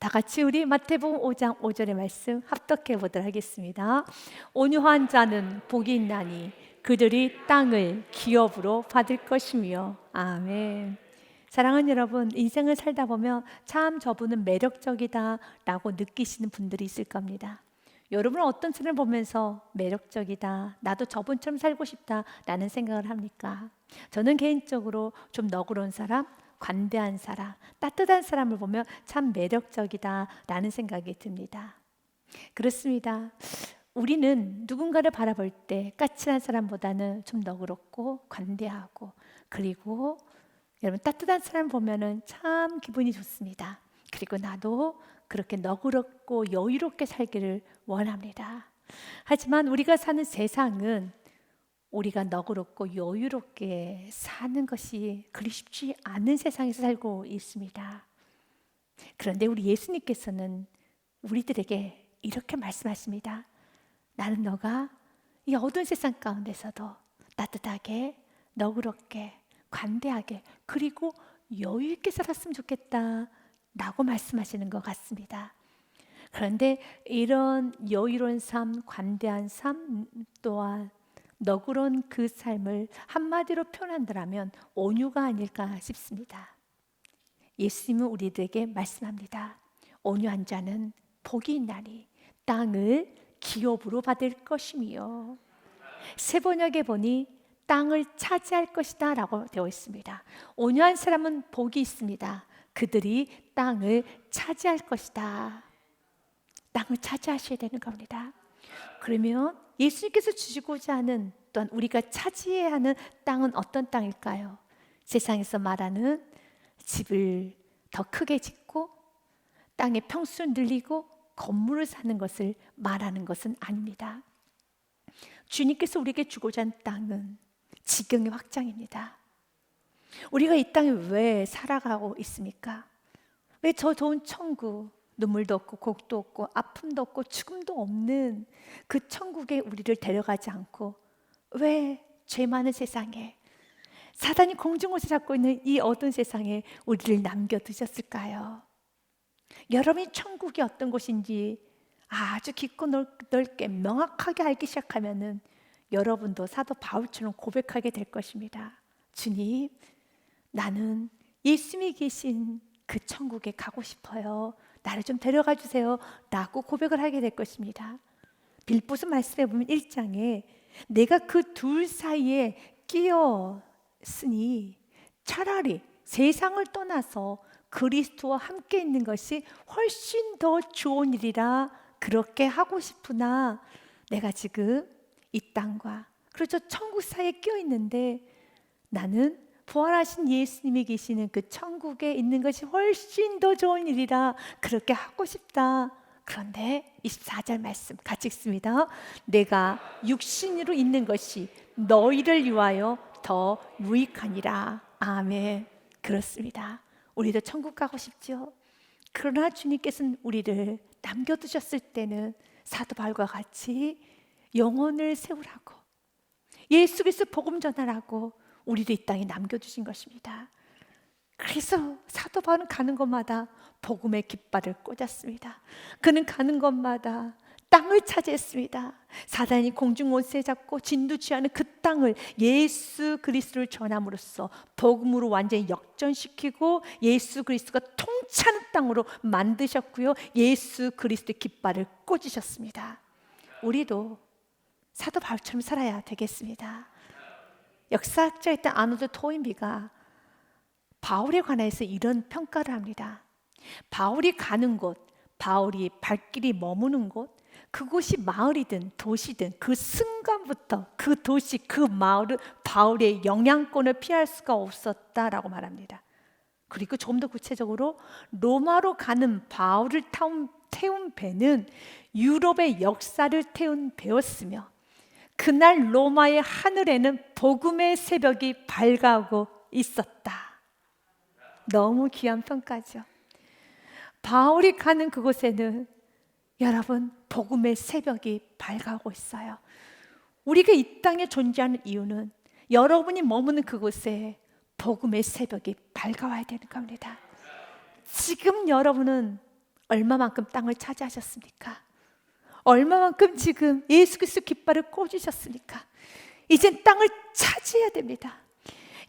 다 같이 우리 마태복음 5장 5절의 말씀 합독해 보도록 하겠습니다. 온유한 자는 복이 있나니 그들이 땅을 기업으로 받을 것이며. 아멘. 사랑하는 여러분, 인생을 살다 보면 참 저분은 매력적이다 라고 느끼시는 분들이 있을 겁니다. 여러분은 어떤 사람을 보면서 매력적이다, 나도 저분처럼 살고 싶다 라는 생각을 합니까? 저는 개인적으로 좀 너그러운 사람, 관대한 사람, 따뜻한 사람을 보면 참 매력적이다 라는 생각이 듭니다. 그렇습니다. 우리는 누군가를 바라볼 때 까칠한 사람보다는 좀 너그럽고 관대하고, 그리고 여러분 따뜻한 사람 보면은 참 기분이 좋습니다. 그리고 나도 그렇게 너그럽고 여유롭게 살기를 원합니다. 하지만 우리가 사는 세상은 우리가 너그럽고 여유롭게 사는 것이 그리 쉽지 않은 세상에서 살고 있습니다. 그런데 우리 예수님께서는 우리들에게 이렇게 말씀하십니다. 나는 너가 이 어두운 세상 가운데서도 따뜻하게, 너그럽게, 관대하게, 그리고 여유 있게 살았으면 좋겠다 라고 말씀하시는 것 같습니다. 그런데 이런 여유로운 삶, 관대한 삶 또한 너그러운 그 삶을 한마디로 표현한다면 온유가 아닐까 싶습니다. 예수님은 우리들에게 말씀합니다. 온유한 자는 복이 있나니 땅을 기업으로 받을 것이며. 새 번역에 보니 땅을 차지할 것이다 라고 되어 있습니다. 온유한 사람은 복이 있습니다. 그들이 땅을 차지할 것이다. 땅을 차지하셔야 되는 겁니다. 그러면 예수님께서 주시고자 하는, 또한 우리가 차지해야 하는 땅은 어떤 땅일까요? 세상에서 말하는 집을 더 크게 짓고 땅의 평수를 늘리고 건물을 사는 것을 말하는 것은 아닙니다. 주님께서 우리에게 주고자 하는 땅은 지경의 확장입니다. 우리가 이 땅에 왜 살아가고 있습니까? 왜 저 좋은 천국, 눈물도 없고 곡도 없고 아픔도 없고 죽음도 없는 그 천국에 우리를 데려가지 않고 왜 죄 많은 세상에, 사단이 공중옷을 잡고 있는 이 어두운 세상에 우리를 남겨두셨을까요? 여러분이 천국이 어떤 곳인지 아주 깊고 넓게 명확하게 알기 시작하면은 여러분도 사도 바울처럼 고백하게 될 것입니다. 주님, 나는 예수님이 계신 그 천국에 가고 싶어요. 나를 좀 데려가 주세요 라고 고백을 하게 될 것입니다. 빌보서 말씀해 보면 1장에 내가 그 둘 사이에 끼었으니 차라리 세상을 떠나서 그리스도와 함께 있는 것이 훨씬 더 좋은 일이라 그렇게 하고 싶으나 내가 지금 이 땅과 그렇죠 천국 사이에 끼어 있는데 나는 부활하신 예수님이 계시는 그 천국에 있는 것이 훨씬 더 좋은 일이라 그렇게 하고 싶다. 그런데 24절 말씀 같이 읽습니다. 내가 육신으로 있는 것이 너희를 위하여 더 유익하니라. 아멘. 그렇습니다. 우리도 천국 가고 싶죠. 그러나 주님께서는 우리를 남겨두셨을 때는 사도 바울과 같이 영혼을 세우라고, 예수 그리스도 복음 전하라고 우리를 이 땅에 남겨주신 것입니다. 그래서 사도 바울은 가는 곳마다 복음의 깃발을 꽂았습니다. 그는 가는 곳마다 땅을 차지했습니다. 사단이 공중옷에 잡고 진두지하는 그 땅을 예수 그리스도를 전함으로써 복음으로 완전히 역전시키고 예수 그리스도가 통치하는 땅으로 만드셨고요, 예수 그리스도의 깃발을 꽂으셨습니다. 우리도 사도 바울처럼 살아야 되겠습니다. 역사학자였던 아놀드 토인비가 바울에 관해서 이런 평가를 합니다. 바울이 가는 곳, 바울이 발길이 머무는 곳, 그곳이 마을이든 도시든 그 순간부터 그 도시, 그 마을은 바울의 영향권을 피할 수가 없었다라고 말합니다. 그리고 조금 더 구체적으로 로마로 가는 바울을 태운 배는 유럽의 역사를 태운 배였으며 그날 로마의 하늘에는 복음의 새벽이 밝아오고 있었다. 너무 귀한 평가죠. 바울이 가는 그곳에는 여러분 복음의 새벽이 밝아오고 있어요. 우리가 이 땅에 존재하는 이유는 여러분이 머무는 그곳에 복음의 새벽이 밝아와야 되는 겁니다. 지금 여러분은 얼마만큼 땅을 차지하셨습니까? 얼마만큼 지금 예수 그리스도 깃발을 꽂으셨습니까? 이젠 땅을 차지해야 됩니다.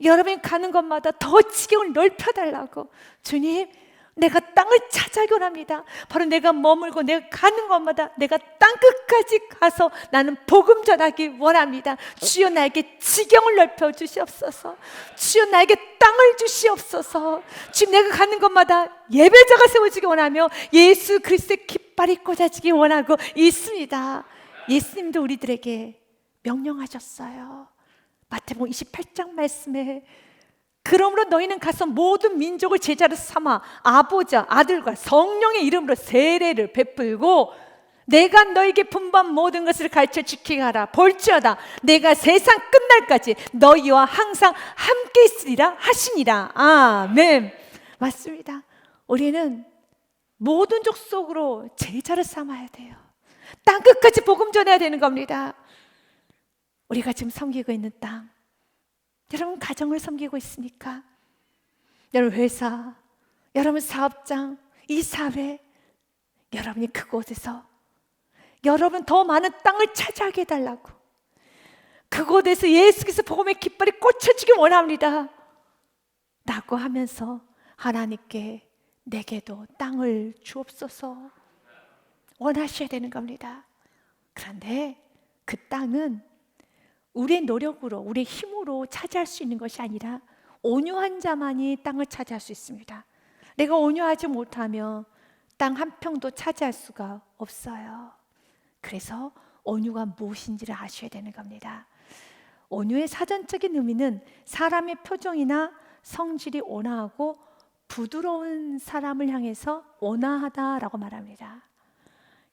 여러분이 가는 곳마다 더 지경을 넓혀달라고, 주님, 내가 땅을 차지하기 원합니다. 바로 내가 머물고 내가 가는 곳마다 내가 땅끝까지 가서 나는 복음 전하기 원합니다. 주여 나에게 지경을 넓혀 주시옵소서. 주여 나에게 땅을 주시옵소서. 지금 내가 가는 곳마다 예배자가 세워지기 원하며 예수 그리스도의 깃발이 꽂아지기 원하고 있습니다. 예수님도 우리들에게 명령하셨어요. 마태복음 28장 말씀에 그러므로 너희는 가서 모든 민족을 제자로 삼아 아버지와 아들과 성령의 이름으로 세례를 베풀고 내가 너에게 분부한 모든 것을 가르쳐 지키게 하라. 볼지어다 내가 세상 끝날까지 너희와 항상 함께 있으리라 하시니라. 아멘. 맞습니다. 우리는 모든 족속으로 제자를 삼아야 돼요. 땅끝까지 복음 전해야 되는 겁니다. 우리가 지금 섬기고 있는 땅, 여러분 가정을 섬기고 있습니까? 여러분 회사, 여러분 사업장, 이 사회, 여러분이 그곳에서 여러분 더 많은 땅을 차지하게 해달라고, 그곳에서 예수께서 복음의 깃발이 꽂혀지기 원합니다 라고 하면서 하나님께 내게도 땅을 주옵소서 원하셔야 되는 겁니다. 그런데 그 땅은 우리의 노력으로, 우리의 힘으로 차지할 수 있는 것이 아니라 온유한 자만이 땅을 차지할 수 있습니다. 내가 온유하지 못하면 땅 한 평도 차지할 수가 없어요. 그래서 온유가 무엇인지를 아셔야 되는 겁니다. 온유의 사전적인 의미는 사람의 표정이나 성질이 온화하고 부드러운 사람을 향해서 온화하다라고 말합니다.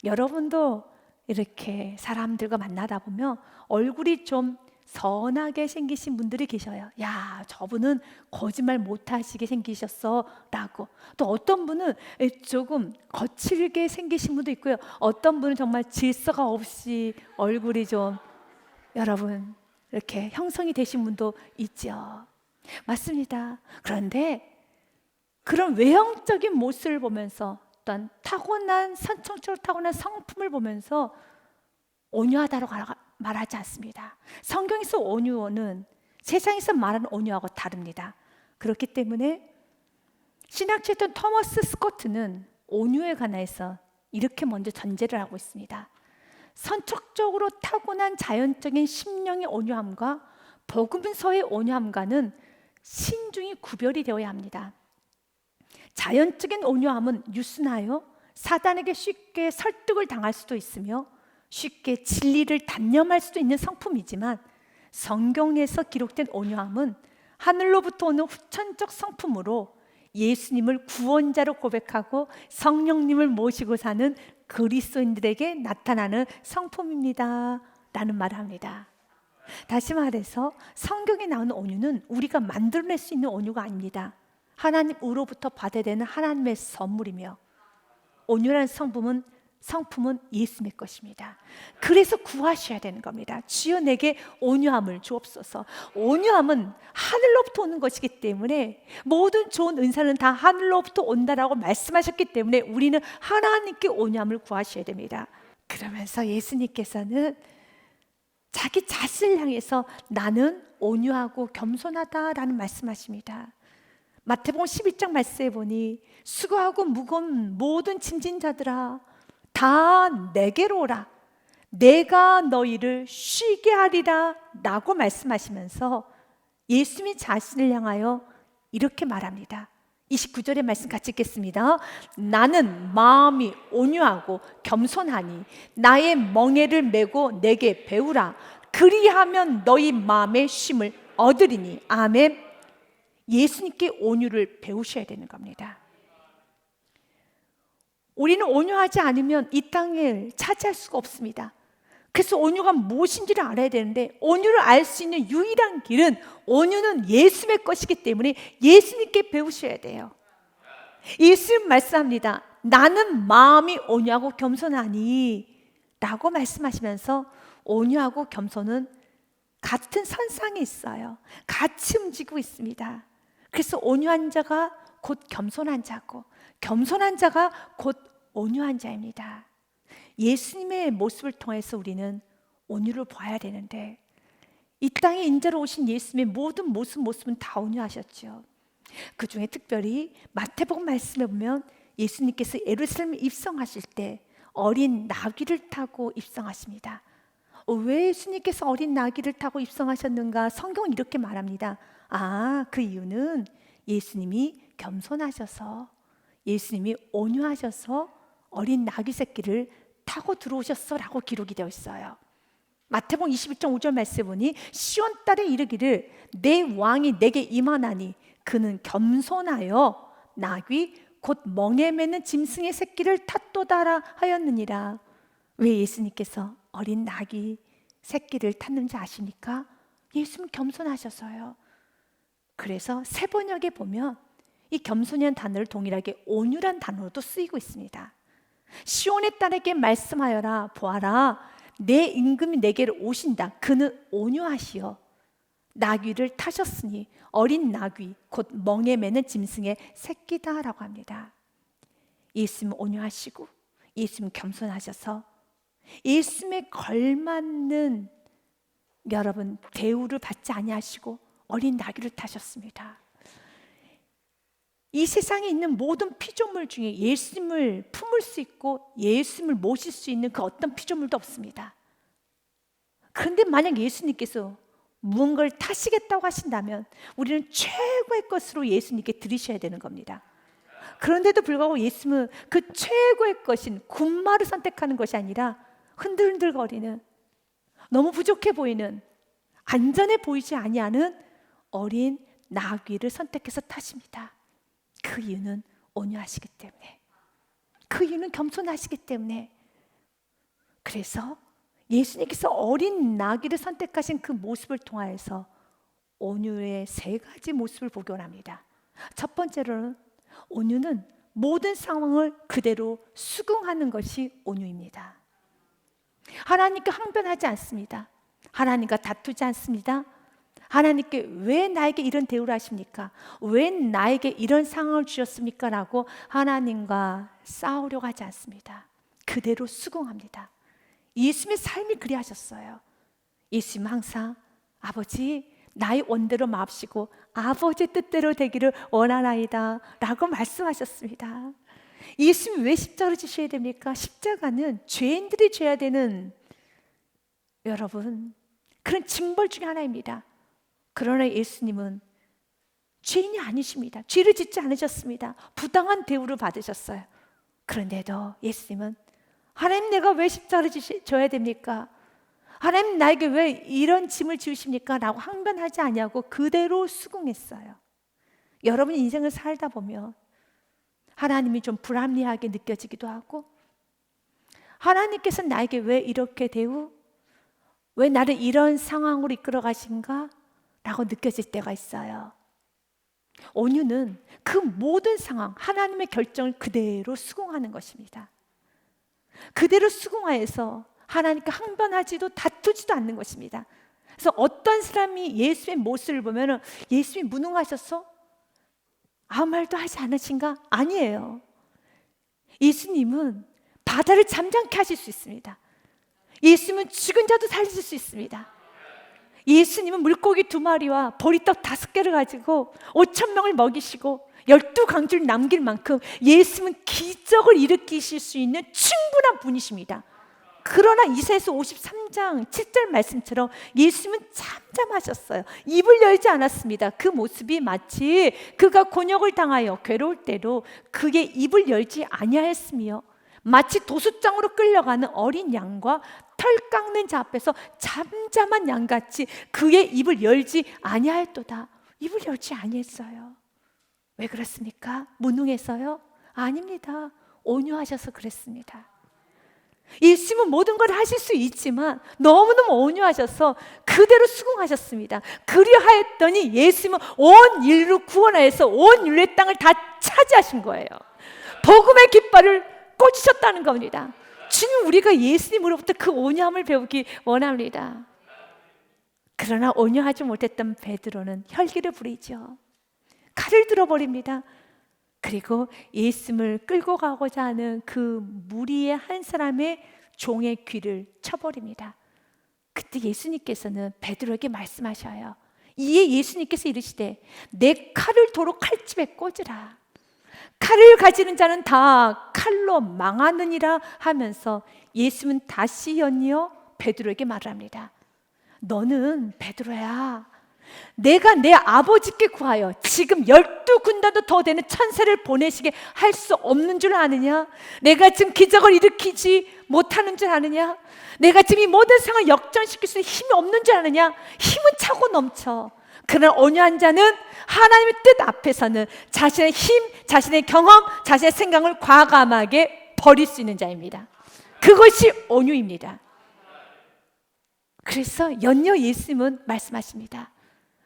여러분도 이렇게 사람들과 만나다 보면 얼굴이 좀 선하게 생기신 분들이 계셔요. 야, 저분은 거짓말 못하시게 생기셨어 라고. 또 어떤 분은 조금 거칠게 생기신 분도 있고요. 어떤 분은 정말 질서가 없이 얼굴이 좀 여러분 이렇게 형성이 되신 분도 있죠. 맞습니다. 그런데 그런 외형적인 모습을 보면서 어떤 타고난 선천적으로 타고난 성품을 보면서 온유하다고 말하지 않습니다. 성경에서 온유는 세상에서 말하는 온유하고 다릅니다. 그렇기 때문에 신학자였던 토머스 스코트는 온유에 관해서 이렇게 먼저 전제를 하고 있습니다. 선천적으로 타고난 자연적인 심령의 온유함과 복음서의 온유함과는 신중히 구별이 되어야 합니다. 자연적인 온유함은 유순하여 사단에게 쉽게 설득을 당할 수도 있으며 쉽게 진리를 단념할 수도 있는 성품이지만, 성경에서 기록된 온유함은 하늘로부터 오는 후천적 성품으로 예수님을 구원자로 고백하고 성령님을 모시고 사는 그리스도인들에게 나타나는 성품입니다 라는 말을 합니다. 다시 말해서 성경에 나오는 온유는 우리가 만들어낼 수 있는 온유가 아닙니다. 하나님으로부터 받아야 되는 하나님의 선물이며, 온유라는 성품은 예수님의 것입니다. 그래서 구하셔야 되는 겁니다. 주여 내게 온유함을 주옵소서. 온유함은 하늘로부터 오는 것이기 때문에 모든 좋은 은사는 다 하늘로부터 온다라고 말씀하셨기 때문에 우리는 하나님께 온유함을 구하셔야 됩니다. 그러면서 예수님께서는 자기 자신을 향해서 나는 온유하고 겸손하다라는 말씀하십니다. 마태복음 11장 말씀에 보니 수고하고 무거운 모든 짐진 자들아 다 내게로 오라, 내가 너희를 쉬게 하리라 라고 말씀하시면서 예수님이 자신을 향하여 이렇게 말합니다. 29절의 말씀 같이 읽겠습니다. 나는 마음이 온유하고 겸손하니 나의 멍에를 메고 내게 배우라, 그리하면 너희 마음의 쉼을 얻으리니. 아멘. 예수님께 온유를 배우셔야 되는 겁니다. 우리는 온유하지 않으면 이 땅을 차지할 수가 없습니다. 그래서 온유가 무엇인지를 알아야 되는데, 온유를 알 수 있는 유일한 길은, 온유는 예수님의 것이기 때문에 예수님께 배우셔야 돼요. 예수님 말씀합니다. 나는 마음이 온유하고 겸손하니 라고 말씀하시면서 온유하고 겸손은 같은 선상에 있어요. 같이 움직이고 있습니다. 그래서 온유한 자가 곧 겸손한 자고, 겸손한 자가 곧 온유한 자입니다. 예수님의 모습을 통해서 우리는 온유를 봐야 되는데 이 땅에 인자로 오신 예수님의 모든 모습은 다 온유하셨죠. 그 중에 특별히 마태복음 말씀에 보면 예수님께서 예루살렘에 입성하실 때 어린 나귀를 타고 입성하십니다. 왜 예수님께서 어린 나귀를 타고 입성하셨는가? 성경은 이렇게 말합니다. 그 이유는 예수님이 겸손하셔서, 예수님이 온유하셔서 어린 나귀 새끼를 타고 들어오셨어 라고 기록이 되어 있어요. 마태복음 21장 5절 말씀에 보니 시온 딸에 이르기를 내 왕이 내게 임하나니 그는 겸손하여 나귀 곧 멍에 매는 짐승의 새끼를 탔도다라 하였느니라. 왜 예수님께서 어린 나귀 새끼를 탔는지 아십니까? 예수님 겸손하셔서요. 그래서 세번역에 보면 이 겸손이라는 단어를 동일하게 온유란 단어로도 쓰이고 있습니다. 시온의 딸에게 말씀하여라. 보아라, 내 임금이 내게로 오신다. 그는 온유하시어 나귀를 타셨으니 어린 나귀 곧 멍에 매는 짐승의 새끼다라고 합니다. 예수님 온유하시고 예수님 겸손하셔서 예수님에 걸맞는 여러분 대우를 받지 아니하시고 어린 나귀를 타셨습니다. 이 세상에 있는 모든 피조물 중에 예수님을 품을 수 있고 예수님을 모실 수 있는 그 어떤 피조물도 없습니다. 그런데 만약 예수님께서 무언가를 타시겠다고 하신다면 우리는 최고의 것으로 예수님께 드리셔야 되는 겁니다. 그런데도 불구하고 예수님은 그 최고의 것인 군마를 선택하는 것이 아니라 흔들흔들거리는, 너무 부족해 보이는, 안전해 보이지 아니하는 어린 나귀를 선택해서 타십니다. 그 이유는 온유하시기 때문에, 그 이유는 겸손하시기 때문에. 그래서 예수님께서 어린 나귀를 선택하신 그 모습을 통하여서 온유의 세 가지 모습을 보기 원합니다. 첫 번째로는 온유는 모든 상황을 그대로 수긍하는 것이 온유입니다. 하나님께 항변하지 않습니다. 하나님과 다투지 않습니다. 하나님께 왜 나에게 이런 대우를 하십니까? 왜 나에게 이런 상황을 주셨습니까? 라고 하나님과 싸우려고 하지 않습니다. 그대로 수긍합니다. 예수님의 삶이 그리하셨어요. 예수님 항상 아버지 나의 원대로 마옵시고 아버지 뜻대로 되기를 원하나이다 라고 말씀하셨습니다. 예수님 왜 십자가를 지셔야 됩니까? 십자가는 죄인들이 져야 되는, 여러분, 그런 징벌 중에 하나입니다. 그러나 예수님은 죄인이 아니십니다. 죄를 짓지 않으셨습니다. 부당한 대우를 받으셨어요. 그런데도 예수님은 하나님 내가 왜 십자가를 져야 됩니까? 하나님 나에게 왜 이런 짐을 지우십니까? 라고 항변하지 아니하고 그대로 수긍했어요. 여러분 인생을 살다 보면 하나님이 좀 불합리하게 느껴지기도 하고, 하나님께서 나에게 왜 이렇게 왜 나를 이런 상황으로 이끌어 가신가? 라고 느껴질 때가 있어요. 온유는 그 모든 상황, 하나님의 결정을 그대로 수긍하는 것입니다. 그대로 수긍하여서 하나님께 항변하지도 다투지도 않는 것입니다. 그래서 어떤 사람이 예수의 모습을 보면 예수님이 무능하셔서 아무 말도 하지 않으신가? 아니에요. 예수님은 바다를 잠잠케 하실 수 있습니다. 예수님은 죽은 자도 살리실 수 있습니다. 예수님은 물고기 2마리와 보리떡 5개를 가지고 5,000명을 먹이시고 12강주를 남길 만큼 예수님은 기적을 일으키실 수 있는 충분한 분이십니다. 그러나 이사야서 53장 7절 말씀처럼 예수님은 잠잠하셨어요. 입을 열지 않았습니다. 그 모습이 마치 그가 곤욕을 당하여 괴로울 때로 그의 입을 열지 아니하였으며 마치 도수장으로 끌려가는 어린 양과 털 깎는 자 앞에서 잠잠한 양같이 그의 입을 열지 아니하였도다. 입을 열지 아니했어요. 왜 그렇습니까? 무능해서요? 아닙니다. 온유하셔서 그랬습니다. 예수님은 모든 걸 하실 수 있지만 너무너무 온유하셔서 그대로 수긍하셨습니다. 그리하였더니 예수님은 온 인류를 구원하여서 온 인류의 땅을 다 차지하신 거예요. 복음의 깃발을 꽂으셨다는 겁니다. 주님, 우리가 예수님으로부터 그 온유함을 배우기 원합니다. 그러나 온유하지 못했던 베드로는 혈기를 부리죠. 칼을 들어버립니다. 그리고 예수님을 끌고 가고자 하는 그 무리의 한 사람의 종의 귀를 쳐버립니다. 그때 예수님께서는 베드로에게 말씀하셔요. 이에 예수님께서 이르시되 내 칼을 도로 칼집에 꽂으라. 칼을 가지는 자는 다 칼로 망하느니라 하면서 예수님은 다시 연이어 베드로에게 말을 합니다. 너는 베드로야, 내가 내 아버지께 구하여 지금 12군단도 더 되는 천사를 보내시게 할 수 없는 줄 아느냐? 내가 지금 기적을 일으키지 못하는 줄 아느냐? 내가 지금 이 모든 상황을 역전시킬 수 있는 힘이 없는 줄 아느냐? 힘은 차고 넘쳐. 그러나 온유한 자는 하나님의 뜻 앞에서는 자신의 힘, 자신의 경험, 자신의 생각을 과감하게 버릴 수 있는 자입니다. 그것이 온유입니다. 그래서 연이어 예수님은 말씀하십니다.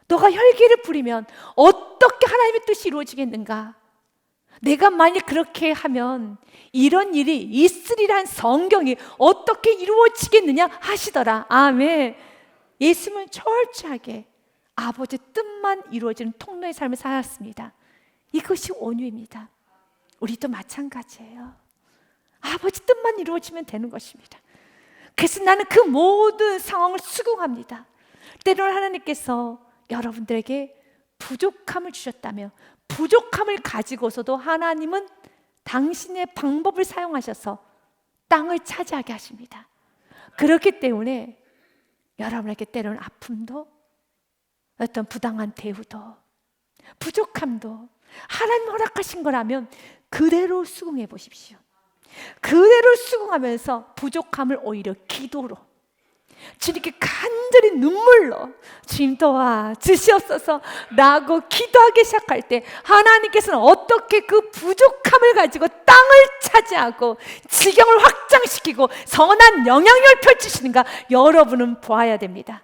너가 혈기를 부리면 어떻게 하나님의 뜻이 이루어지겠는가? 내가 만약 그렇게 하면 이런 일이 있으리란 성경이 어떻게 이루어지겠느냐 하시더라. 아멘. 예수님은 철저하게 아버지 뜻만 이루어지는 통로의 삶을 살았습니다. 이것이 온유입니다. 우리도 마찬가지예요. 아버지 뜻만 이루어지면 되는 것입니다. 그래서 나는 그 모든 상황을 수긍합니다. 때로는 하나님께서 여러분들에게 부족함을 주셨다며 부족함을 가지고서도 하나님은 당신의 방법을 사용하셔서 땅을 차지하게 하십니다. 그렇기 때문에 여러분에게 때로는 아픔도, 어떤 부당한 대우도, 부족함도 하나님 허락하신 거라면 그대로 수긍해 보십시오. 그대로 수긍하면서 부족함을 오히려 기도로, 주님께 간절히 눈물로 주님 도와 주시옵소서 라고 기도하기 시작할 때 하나님께서는 어떻게 그 부족함을 가지고 땅을 차지하고 지경을 확장시키고 선한 영향력을 펼치시는가 여러분은 보아야 됩니다.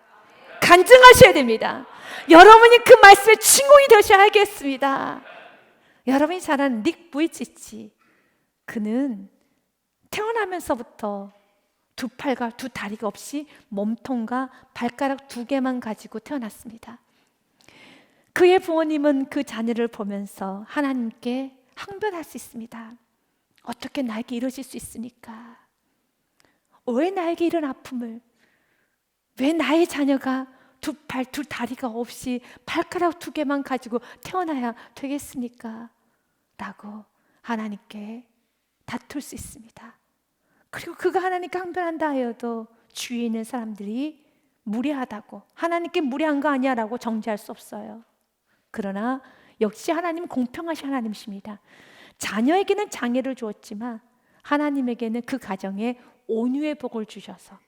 간증하셔야 됩니다. 여러분이 그 말씀의 친구이 되셔야겠습니다. 여러분이 잘 아는 닉 부이치치, 그는 태어나면서부터 두 팔과 두 다리가 없이 몸통과 발가락 2개만 가지고 태어났습니다. 그의 부모님은 그 자녀를 보면서 하나님께 항변할 수 있습니다. 어떻게 나에게 이러실 수 있습니까? 왜 나에게 이런 아픔을, 왜 나의 자녀가 두 팔, 두 다리가 없이 발가락 2개만 가지고 태어나야 되겠습니까? 라고 하나님께 다툴 수 있습니다. 그리고 그가 하나님께 항변한다 하여도 주위에 있는 사람들이 무례하다고, 하나님께 무례한 거 아니야 라고 정죄할 수 없어요. 그러나 역시 하나님은 공평하신 하나님이십니다. 자녀에게는 장애를 주었지만 하나님에게는 그 가정에 온유의 복을 주셔서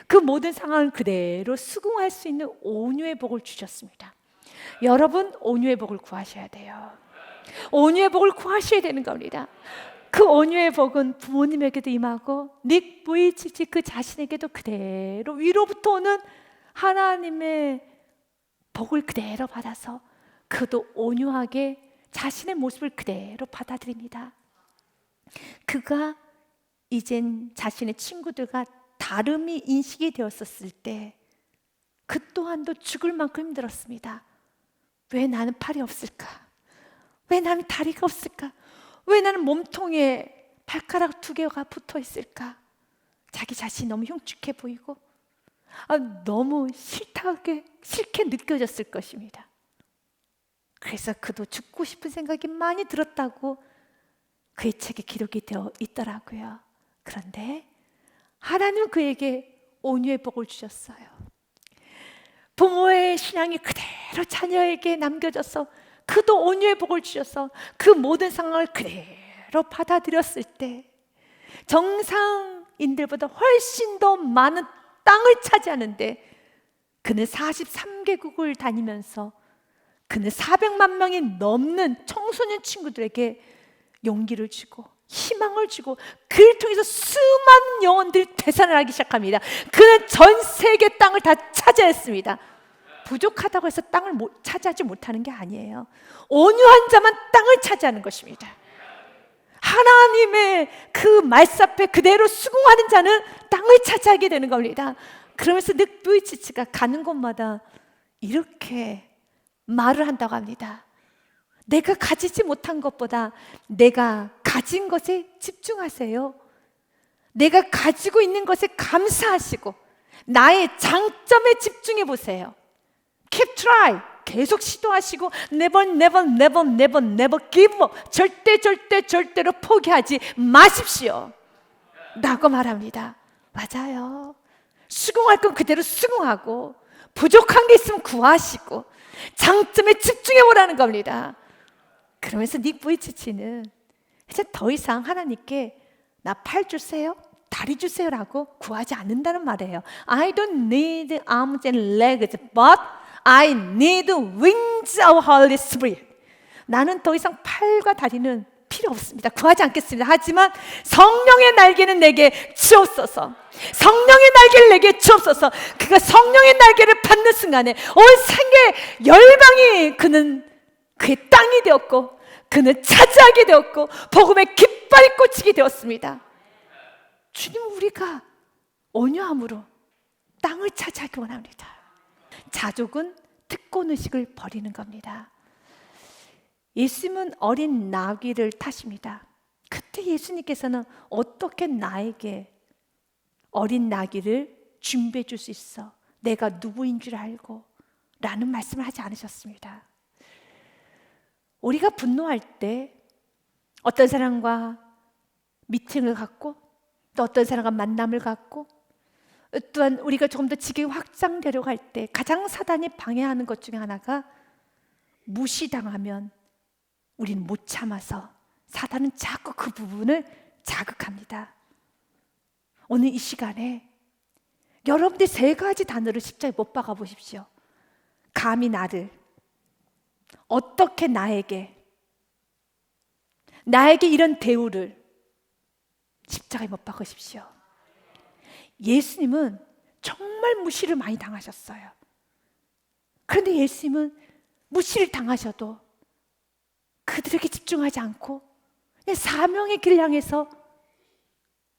그 모든 상황을 그대로 수긍할 수 있는 온유의 복을 주셨습니다. 여러분, 온유의 복을 구하셔야 돼요. 온유의 복을 구하셔야 되는 겁니다. 그 온유의 복은 부모님에게도 임하고 닉 부이치치 그 자신에게도 그대로 위로부터 오는 하나님의 복을 그대로 받아서 그도 온유하게 자신의 모습을 그대로 받아들입니다. 그가 이젠 자신의 친구들과 다름이 인식이 되었었을 때 그 또한도 죽을 만큼 힘들었습니다. 왜 나는 팔이 없을까? 왜 나는 다리가 없을까? 왜 나는 몸통에 발가락 2개가 붙어 있을까? 자기 자신이 너무 흉측해 보이고 너무 싫게 느껴졌을 것입니다. 그래서 그도 죽고 싶은 생각이 많이 들었다고 그의 책에 기록이 되어 있더라고요. 그런데 하나님은 그에게 온유의 복을 주셨어요. 부모의 신앙이 그대로 자녀에게 남겨져서 그도 온유의 복을 주셔서 그 모든 상황을 그대로 받아들였을 때 정상인들보다 훨씬 더 많은 땅을 차지하는데 그는 43개국을 다니면서 그는 400만 명이 넘는 청소년 친구들에게 용기를 주고 희망을 주고 그를 통해서 수많은 영혼들이 되살아나기 하기 시작합니다. 그는 전 세계 땅을 다 차지했습니다. 부족하다고 해서 땅을 차지하지 못하는 게 아니에요. 온유한 자만 땅을 차지하는 것입니다. 하나님의 그 말씀 앞에 그대로 수긍하는 자는 땅을 차지하게 되는 겁니다. 그러면서 닉 부이치치가 가는 곳마다 이렇게 말을 한다고 합니다. 내가 가지지 못한 것보다 내가 가진 것에 집중하세요. 내가 가지고 있는 것에 감사하시고 나의 장점에 집중해 보세요. Keep try. 계속 시도하시고 never, never, never, never, never give up. 절대로 포기하지 마십시오 라고 말합니다. 맞아요. 수긍할 건 그대로 수긍하고 부족한 게 있으면 구하시고 장점에 집중해 보라는 겁니다. 그러면서 닉 부이치치는 이제 더 이상 하나님께 나 팔 주세요, 다리 주세요라고 구하지 않는다는 말이에요. I don't need arms and legs, but I need wings of Holy Spirit. 나는 더 이상 팔과 다리는 필요 없습니다. 구하지 않겠습니다. 하지만 성령의 날개는 내게 주옵소서. 성령의 날개를 내게 주옵소서. 그가 성령의 날개를 받는 순간에 온 생의 열방이 그는 그의 땅이 되었고 그는 차지하게 되었고 복음의 깃발이 꽂히게 되었습니다. 주님, 우리가 온유함으로 땅을 차지하기 원합니다. 자족은 특권의식을 버리는 겁니다. 예수님은 어린 나귀를 타십니다. 그때 예수님께서는 어떻게 나에게 어린 나귀를 준비해 줄 수 있어? 내가 누구인 줄 알고 라는 말씀을 하지 않으셨습니다. 우리가 분노할 때 어떤 사람과 미팅을 갖고 또 어떤 사람과 만남을 갖고 또한 우리가 조금 더 지경이 확장되려고 할 때 가장 사단이 방해하는 것 중에 하나가 무시당하면 우리는 못 참아서 사단은 자꾸 그 부분을 자극합니다. 오늘 이 시간에 여러분들 세 가지 단어를 십자가에 못 박아 보십시오. 감히 나를 어떻게 나에게 이런 대우를 십자가에 못 박으십시오. 예수님은 정말 무시를 많이 당하셨어요. 그런데 예수님은 무시를 당하셔도 그들에게 집중하지 않고 그냥 사명의 길 향해서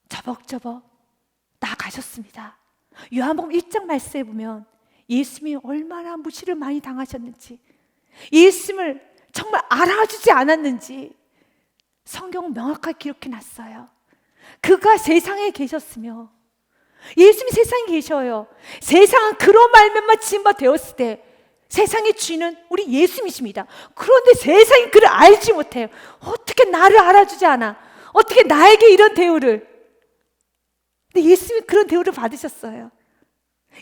저벅저벅 나아가셨습니다. 요한복음 1장 말씀에 보면 예수님이 얼마나 무시를 많이 당하셨는지, 예수님을 정말 알아주지 않았는지 성경은 명확하게 기록해 놨어요. 그가 세상에 계셨으며 예수님이 세상에 계셔요. 세상은 그로 말미암아 지은 바 되었을 때 세상의 주인은 우리 예수님이십니다. 그런데 세상이 그를 알지 못해요. 어떻게 나를 알아주지 않아? 어떻게 나에게 이런 대우를? 근데 예수님이 그런 대우를 받으셨어요.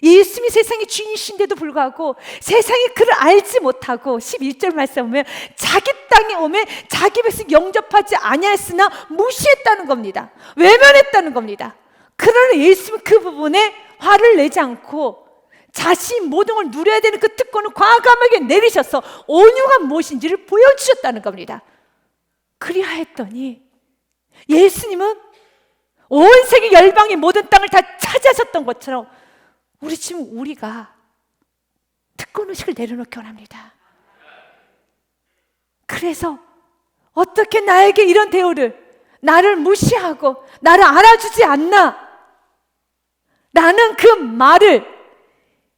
예수님이 세상의 주인이신데도 불구하고 세상이 그를 알지 못하고 11절 말씀 보면 자기 땅에 오매 자기 백성 영접하지 아니하였으나 무시했다는 겁니다. 외면했다는 겁니다. 그러나 예수님은 그 부분에 화를 내지 않고 자신이 모든 걸 누려야 되는 그 특권을 과감하게 내리셔서 온유가 무엇인지를 보여주셨다는 겁니다. 그리하였더니 예수님은 온 세계 열방의 모든 땅을 다 차지하셨던 것처럼 우리가 특권의식을 내려놓기 원합니다. 그래서 어떻게 나에게 이런 대우를, 나를 무시하고 나를 알아주지 않나? 나는 그 말을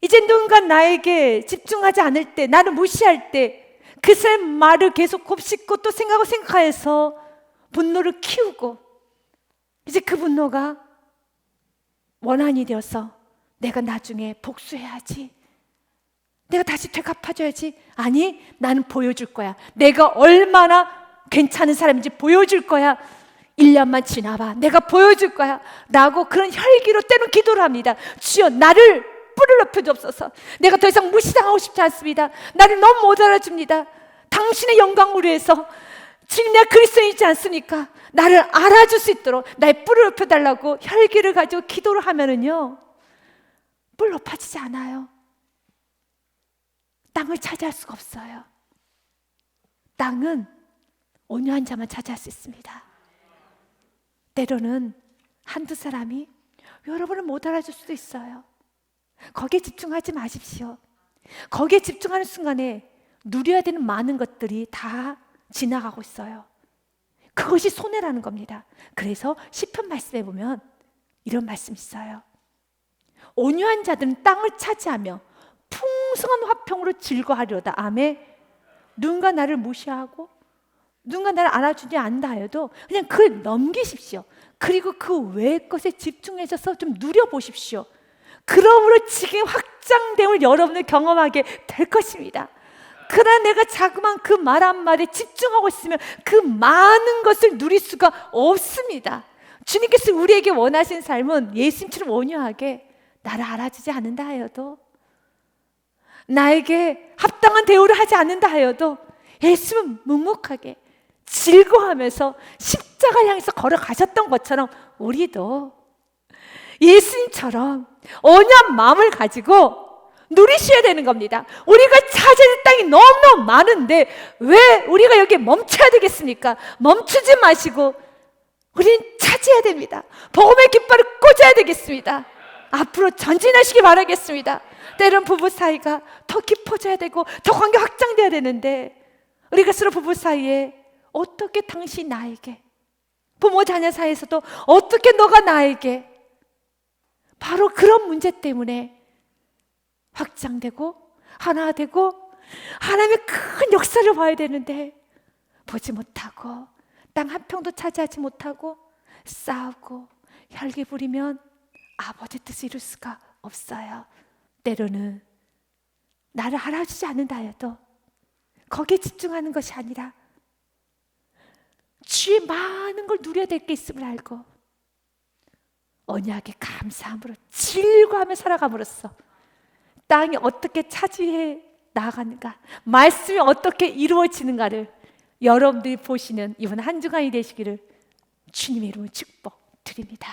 이제 누군가 나에게 집중하지 않을 때, 나를 무시할 때 그 사람 말을 계속 곱씹고 또 생각해서 분노를 키우고 이제 그 분노가 원한이 되어서 내가 나중에 복수해야지, 내가 다시 되갚아줘야지. 아니, 나는 보여줄 거야. 내가 얼마나 괜찮은 사람인지 보여줄 거야. 1년만 지나봐, 내가 보여줄 거야 라고 그런 혈기로 때론 기도를 합니다. 주여, 나를 뿔을 높여주옵소서. 내가 더 이상 무시당하고 싶지 않습니다. 나를 너무 못 알아줍니다. 당신의 영광을 위해서 주님, 내가 그리스도인이지 않습니까? 나를 알아줄 수 있도록 나의 뿔을 높여달라고 혈기를 가지고 기도를 하면은요, 뿔 높아지지 않아요. 땅을 차지할 수가 없어요. 땅은 온유한 자만 차지할 수 있습니다. 때로는 한두 사람이 여러분을 못 알아줄 수도 있어요. 거기에 집중하지 마십시오. 거기에 집중하는 순간에 누려야 되는 많은 것들이 다 지나가고 있어요. 그것이 손해라는 겁니다. 그래서 시편 말씀에 보면 이런 말씀이 있어요. 온유한 자들은 땅을 차지하며 풍성한 화평으로 즐거워하려다. 아멘. 누군가 나를 무시하고 누군가 나를 알아주지 않는다 해도 그냥 그걸 넘기십시오. 그리고 그 외의 것에 집중하셔서 좀 누려보십시오. 그러므로 지금 확장됨을 여러분을 경험하게 될 것입니다. 그러나 내가 자그만 그 말 한마디에 집중하고 있으면 그 많은 것을 누릴 수가 없습니다. 주님께서 우리에게 원하신 삶은 예수님처럼 온유하게 나를 알아주지 않는다 하여도, 나에게 합당한 대우를 하지 않는다 하여도 예수는 묵묵하게 즐거워하면서 십자가 향해서 걸어가셨던 것처럼 우리도 예수님처럼 온유한 마음을 가지고 누리셔야 되는 겁니다. 우리가 찾아야 될 땅이 너무너무 많은데 왜 우리가 여기에 멈춰야 되겠습니까? 멈추지 마시고 우리는 찾아야 됩니다. 복음의 깃발을 꽂아야 되겠습니다. 앞으로 전진하시기 바라겠습니다. 때론 부부 사이가 더 깊어져야 되고 더 관계 확장돼야 되는데, 우리가 서로 부부 사이에 어떻게 당신 나에게, 부모 자녀 사이에서도 어떻게 너가 나에게, 바로 그런 문제 때문에 확장되고 하나 되고 하나님의 큰 역사를 봐야 되는데 보지 못하고 땅 한 평도 차지하지 못하고 싸우고 혈기 부리면 아버지 뜻을 이룰 수가 없어요. 때로는 나를 알아주지 않는다 해도 거기에 집중하는 것이 아니라 주의 많은 걸 누려야 될 게 있음을 알고 언약의 감사함으로 즐거워하며 살아감으로써 땅이 어떻게 차지해 나아가는가, 말씀이 어떻게 이루어지는가를 여러분들이 보시는 이번 한 주간이 되시기를 주님의 이름으로 축복드립니다.